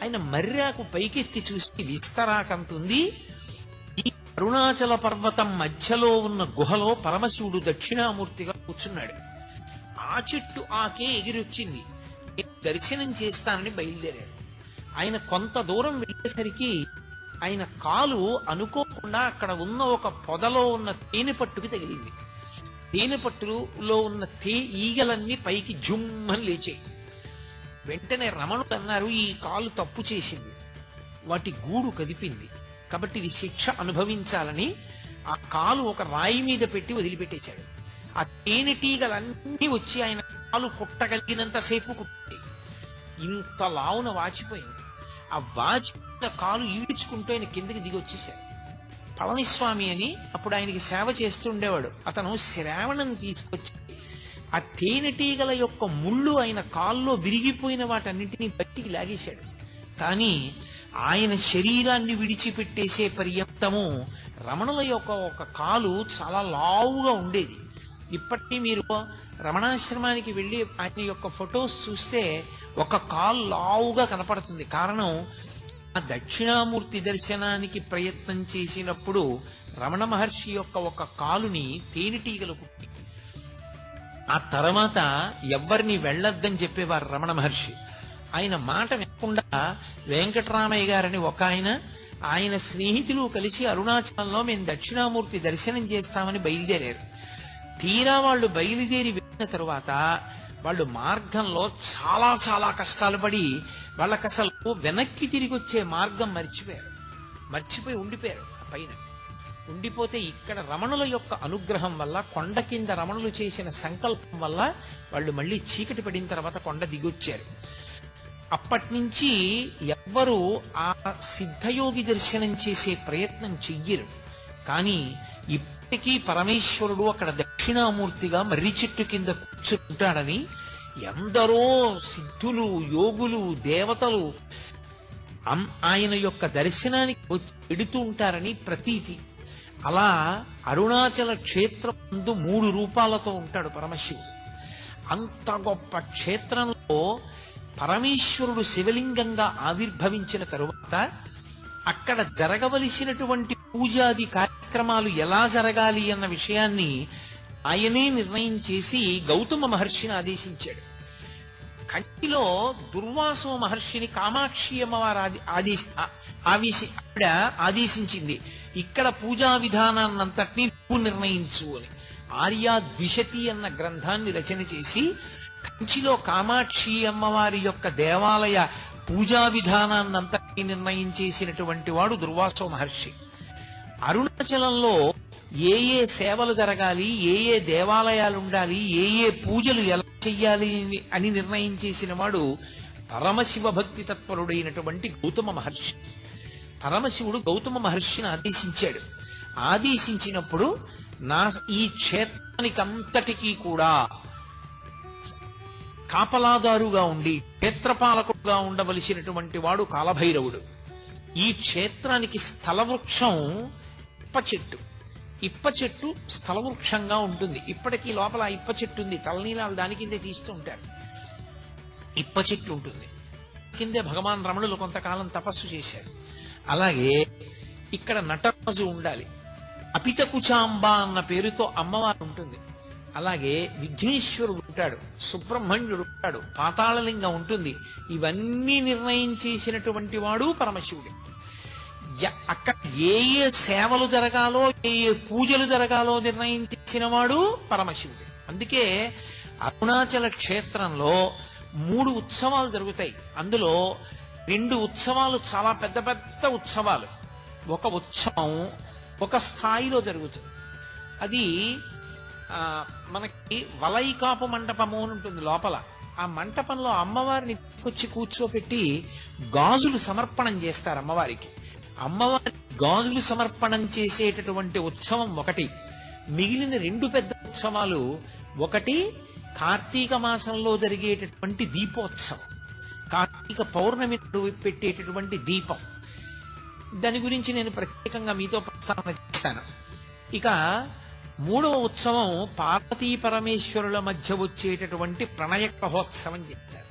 ఆయన మర్రాకు పైకెత్తి చూసి విస్తరాకంతుంది. ఈ అరుణాచల పర్వతం మధ్యలో ఉన్న గుహలో పరమశివుడు దక్షిణామూర్తిగా కూర్చున్నాడు. ఆ చెట్టు ఆకే ఎగిరొచ్చింది. దర్శనం చేస్తానని బయలుదేరాడు. ఆయన కొంత దూరం వెళ్ళేసరికి ఆయన కాలు అనుకోకుండా అక్కడ ఉన్న ఒక పొదలో ఉన్న తేనె పట్టుకి తగిలింది. తేనె పట్టులో ఉన్న ఈగలన్నీ పైకి జుమ్మని లేచాయి. వెంటనే రమణుడు అన్నారు, ఈ కాలు తప్పు చేసింది, వాటి గూడు కదిపింది, కాబట్టి ఇది శిక్ష అనుభవించాలని ఆ కాలు ఒక రాయి మీద పెట్టి వదిలిపెట్టేశాడు. ఆ తేనెటీగలన్నీ వచ్చి ఆయన కాలు కుట్టగలిగినంతసేపు కుట్టాయి. ఇంత లావున వాచిపోయింది. ఆ వాచిపోయిన కాలు ఈడ్చుకుంటూ ఆయన కిందకి దిగి వచ్చేశాడు. పళనిస్వామి అని అప్పుడు ఆయనకి సేవ చేస్తుండేవాడు. అతను శ్రావణం తీసుకొచ్చి ఆ తేనెటీగల యొక్క ముళ్ళు ఆయన కాల్లో విరిగిపోయిన వాటన్నింటినీ బయటికి లాగేశాడు. కానీ ఆయన శరీరాన్ని విడిచిపెట్టేసే పర్యంతము రమణుల యొక్క ఒక కాలు చాలా లావుగా ఉండేది. ఇప్పటికీ మీరు రమణాశ్రమానికి వెళ్ళి ఆయన యొక్క ఫొటోస్ చూస్తే ఒక కాలు లావుగా కనపడుతుంది. కారణం, ఆ దక్షిణామూర్తి దర్శనానికి ప్రయత్నం చేసినప్పుడు రమణ మహర్షి యొక్క ఒక కాలుని తేనెటీగలు కుట్టి, ఆ తర్వాత ఎవ్వరిని వెళ్ళొద్దని చెప్పేవారు రమణ మహర్షి. ఆయన మాట వినకుండా వెంకటరామయ్య గారని ఒక ఆయన స్నేహితులు కలిసి అరుణాచలంలో మేము దక్షిణామూర్తి దర్శనం చేస్తామని బయలుదేరారు. తీరా వాళ్ళు బయలుదేరి వెళ్ళిన తరువాత వాళ్ళు మార్గంలో చాలా చాలా కష్టాలు పడి వాళ్ళకి అసలు వెనక్కి తిరిగి వచ్చే మార్గం మర్చిపోయి ఉండిపోయారు. ఆ పైన ఉండిపోతే ఇక్కడ రమణుల యొక్క అనుగ్రహం వల్ల, కొండ కింద రమణులు చేసిన సంకల్పం వల్ల వాళ్ళు మళ్ళీ చీకటి పడిన తర్వాత కొండ దిగొచ్చారు. అప్పటి నుంచి ఎవ్వరూ ఆ సిద్ధయోగి దర్శనం చేసే ప్రయత్నం చెయ్యరు. కానీ ఇప్పటికీ పరమేశ్వరుడు అక్కడ దక్షిణామూర్తిగా మర్రి చెట్టు కింద కూర్చుంటాడని ఎందరో సిద్ధులు, యోగులు, దేవతలు ఆయన యొక్క దర్శనానికి వెడుతూ ఉంటారని ప్రతీతి. అలా అరుణాచల క్షేత్రం ముందు 3 రూపాలతో ఉంటాడు పరమశివుడు. అంత గొప్ప క్షేత్రంలో పరమేశ్వరుడు శివలింగంగా ఆవిర్భవించిన తరువాత అక్కడ జరగవలసినటువంటి పూజాది కార్యక్రమాలు ఎలా జరగాలి అన్న విషయాన్ని ఆయనే నిర్ణయం చేసి గౌతమ మహర్షిని ఆదేశించాడు. కంచిలో దుర్వాసో మహర్షిని కామాక్షి అమ్మవారు ఆవిడ ఆదేశించింది, ఇక్కడ పూజా విధానాన్నంతటినీ నువ్వు నిర్ణయించు అని. ఆర్యాద్విషతి అన్న గ్రంథాన్ని రచన చేసి కంచిలో కామాక్షి అమ్మవారి యొక్క దేవాలయ పూజా విధానాన్నంతటినీ నిర్ణయం చేసినటువంటి వాడు దుర్వాసో మహర్షి. అరుణాచలంలో ఏ ఏ సేవలు జరగాలి, ఏ ఏ దేవాలయాలు ఉండాలి, ఏ ఏ పూజలు ఎలా చెయ్యాలి అని నిర్ణయం చేసిన వాడు పరమశివ భక్తి తత్పరుడైనటువంటి గౌతమ మహర్షి. పరమశివుడు గౌతమ మహర్షిని ఆదేశించాడు. ఆదేశించినప్పుడు ఈ క్షేత్రానికంతటికీ కూడా కాపలాదారుగా ఉండి క్షేత్రపాలకుడుగా ఉండవలసినటువంటి వాడు కాలభైరవుడు. ఈ క్షేత్రానికి స్థలవృక్షం ఇప్ప చెట్టు స్థలవృక్షంగా ఉంటుంది. ఇప్పటికీ లోపల ఇప్ప చెట్టు ఉంది. తలనీలాలు దాని కిందే తీస్తూ ఉంటారు. ఇప్ప చెట్లు ఉంటుంది. కిందే భగవాన్ రమణులు కొంతకాలం తపస్సు చేశారు. అలాగే ఇక్కడ నటరాజు ఉండాలి. అపితకుచాంబ అన్న పేరుతో అమ్మవారు ఉంటుంది. అలాగే విఘ్నేశ్వరుడు ఉంటాడు, సుబ్రహ్మణ్యుడు ఉంటాడు, పాతాళలింగం ఉంటుంది. ఇవన్నీ నిర్ణయం చేసినటువంటి వాడు పరమశివుడు. అక్కడ ఏ ఏ సేవలు జరగాలో, ఏ ఏ పూజలు జరగాలో నిర్ణయం చేసిన వాడు పరమశివుడు. అందుకే అరుణాచల క్షేత్రంలో 3 ఉత్సవాలు జరుగుతాయి. అందులో 2 ఉత్సవాలు చాలా పెద్ద పెద్ద ఉత్సవాలు. ఒక ఉత్సవం ఒక స్థాయిలో జరుగుతుంది. అది మనకి వలైకాపు మంటపము అని ఉంటుంది లోపల. ఆ మంటపంలో అమ్మవారిని తీసుకొచ్చి కూర్చోపెట్టి గాజులు సమర్పణం చేస్తారు అమ్మవారికి. అమ్మవారి గాజులు సమర్పణం చేసేటటువంటి ఉత్సవం ఒకటి. మిగిలిన 2 పెద్ద ఉత్సవాలు, ఒకటి కార్తీక మాసంలో జరిగేటటువంటి దీపోత్సవం, కార్తీక పౌర్ణమి పెట్టేటటువంటి దీపం. దాని గురించి నేను ప్రత్యేకంగా మీతో ప్రస్తావన చేశాను. ఇక 3వ ఉత్సవం పార్వతీ పరమేశ్వరుల మధ్య వచ్చేటటువంటి ప్రణయ మహోత్సవం చేశారు.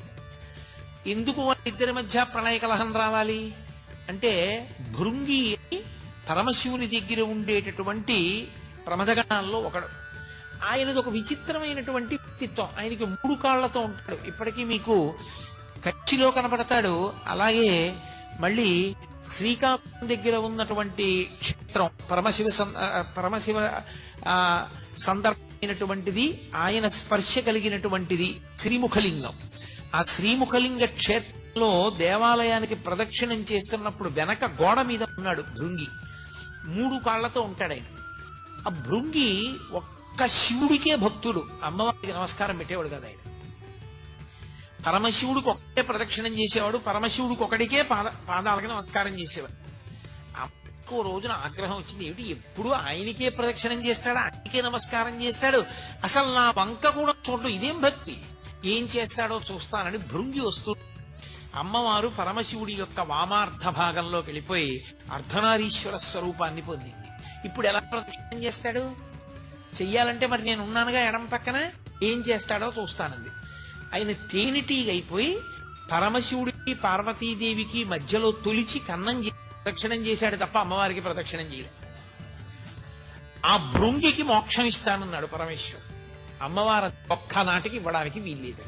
ఎందుకు వాళ్ళిద్దరి మధ్య ప్రళయ కలహం రావాలి అంటే భృంగి పరమశివుని దగ్గర ఉండేటటువంటి ప్రమదగణాల్లో ఒకడు. ఆయనది ఒక విచిత్రమైనటువంటి వ్యక్తిత్వం. ఆయనకి 3 కాళ్లతో ఉంటాడు. ఇప్పటికీ మీకు కచ్చిలో కనపడతాడు. అలాగే మళ్ళీ శ్రీకాకుళం దగ్గర ఉన్నటువంటి క్షేత్రం పరమశివ సందర్భమైనటువంటిది, ఆయన స్పర్శ కలిగినటువంటిది శ్రీముఖలింగం. ఆ శ్రీముఖలింగ క్షేత్రంలో దేవాలయానికి ప్రదక్షిణం చేస్తున్నప్పుడు వెనక గోడ మీద ఉన్నాడు భృంగి. 3 కాళ్లతో ఉంటాడు ఆయన. ఆ భృంగి ఒక్క శివుడికే భక్తుడు, అమ్మవారికి నమస్కారం పెట్టేవాడు కదా ఆయన. పరమశివుడికి ఒక్కటే ప్రదక్షిణం చేసేవాడు, పరమశివుడికి ఒకడికే పాదాలకు నమస్కారం చేసేవాడు. ఓ రోజున ఆగ్రహం వచ్చింది, ఏమిటి ఎప్పుడు ఆయనకే ప్రదక్షిణం చేస్తాడు, ఆయనకే నమస్కారం చేస్తాడు, అసలు నా వంక కూడా చూడడం ఇదేం భక్తి, ఏం చేస్తాడో చూస్తానని భృంగి వస్తూ అమ్మవారు పరమశివుడి యొక్క వామార్థ భాగంలోకి వెళ్ళిపోయి అర్ధనారీశ్వర స్వరూపాన్ని పొందింది. ఇప్పుడు ఎలా ప్రదక్షిణం చేస్తాడు? చెయ్యాలంటే మరి నేను ఉన్నానుగా ఎడం పక్కన, ఏం చేస్తాడో చూస్తానంది. ఆయన తేనెటీగైపోయి పరమశివుడికి పార్వతీదేవికి మధ్యలో తొలిచి కన్నం ప్రదక్షిణం చేశాడు తప్ప అమ్మవారికి ప్రదక్షిణం చేయలేదు. ఆ భృంగికి మోక్షం ఇస్తానన్నాడు పరమేశ్వరుడు. అమ్మవారు ఒక్కనాటికి ఇవ్వడానికి వీల్లేదు.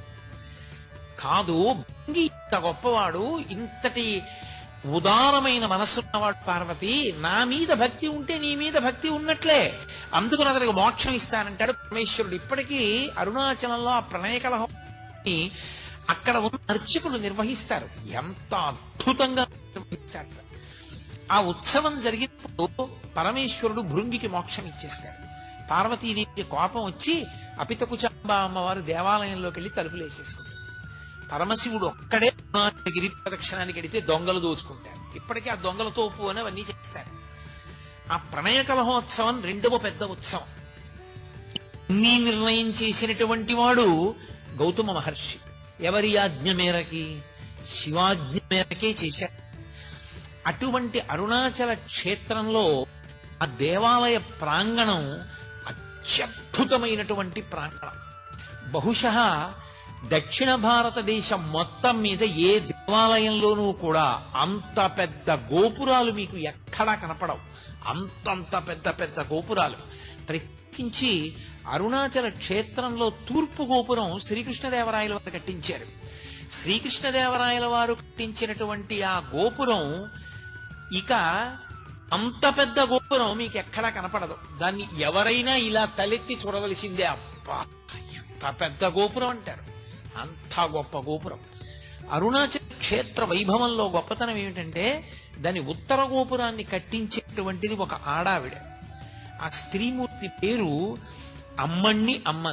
కాదు, భృంగి ఇంత గొప్పవాడు, ఇంతటి ఉదారమైన మనస్సున్నవాడు పార్వతి, నా మీద భక్తి ఉంటే నీ మీద భక్తి ఉన్నట్లే, అందుకని అతనికి మోక్షం ఇస్తానంటాడు పరమేశ్వరుడు. ఇప్పటికీ అరుణాచలంలో ఆ ప్రణయ కలహం అక్కడ ఉన్న అర్చకులు నిర్వహిస్తారు. ఎంత అద్భుతంగా నిర్వహిస్తారు. ఆ ఉత్సవం జరిగినప్పుడు పరమేశ్వరుడు భృంగికి మోక్షం ఇచ్చేస్తాడు. పార్వతీదేవికి కోపం వచ్చి అపితకుచాంబ అమ్మవారు దేవాలయంలోకి వెళ్ళి తలుపులేసేసుకుంటారు. పరమశివుడు ఒక్కడే గిరి ప్రదక్షిణానికి వెడితే దొంగలు దోచుకుంటారు. ఇప్పటికీ ఆ దొంగల తోపు అని అవన్నీ చేస్తారు. ఆ ప్రణయ కలహోత్సవం 2వ పెద్ద ఉత్సవం. అన్నీ నిర్ణయం చేసినటువంటి వాడు గౌతమ మహర్షి. ఎవరి ఆజ్ఞ మేరకి? శివాజ్ఞ మేరకే చేశాడు. అటువంటి అరుణాచల క్షేత్రంలో ఆ దేవాలయ ప్రాంగణం అత్యద్భుతమైనటువంటి ప్రాంగణం. బహుశః దక్షిణ భారతదేశం మొత్తం మీద ఏ దేవాలయంలోనూ కూడా అంత పెద్ద గోపురాలు మీకు ఎక్కడా కనపడవు. అంతంత పెద్ద పెద్ద గోపురాలు. ప్రత్యేకించి అరుణాచల క్షేత్రంలో తూర్పు గోపురం శ్రీకృష్ణదేవరాయల వారు కట్టించారు. శ్రీకృష్ణదేవరాయల వారు కట్టించినటువంటి ఆ గోపురం ఇక అంత పెద్ద గోపురం మీకు ఎక్కడా కనపడదు. దాన్ని ఎవరైనా ఇలా తలెత్తి చూడవలసిందే. అబ్బా, ఎంత పెద్ద గోపురం అంటారు. అంత గొప్ప గోపురం. అరుణాచల క్షేత్ర వైభవంలో గొప్పతనం ఏమిటంటే దాని ఉత్తర గోపురాన్ని కట్టించేటువంటిది ఒక ఆడావిడ. ఆ స్త్రీమూర్తి పేరు అమ్మణ్ణి అమ్మన్.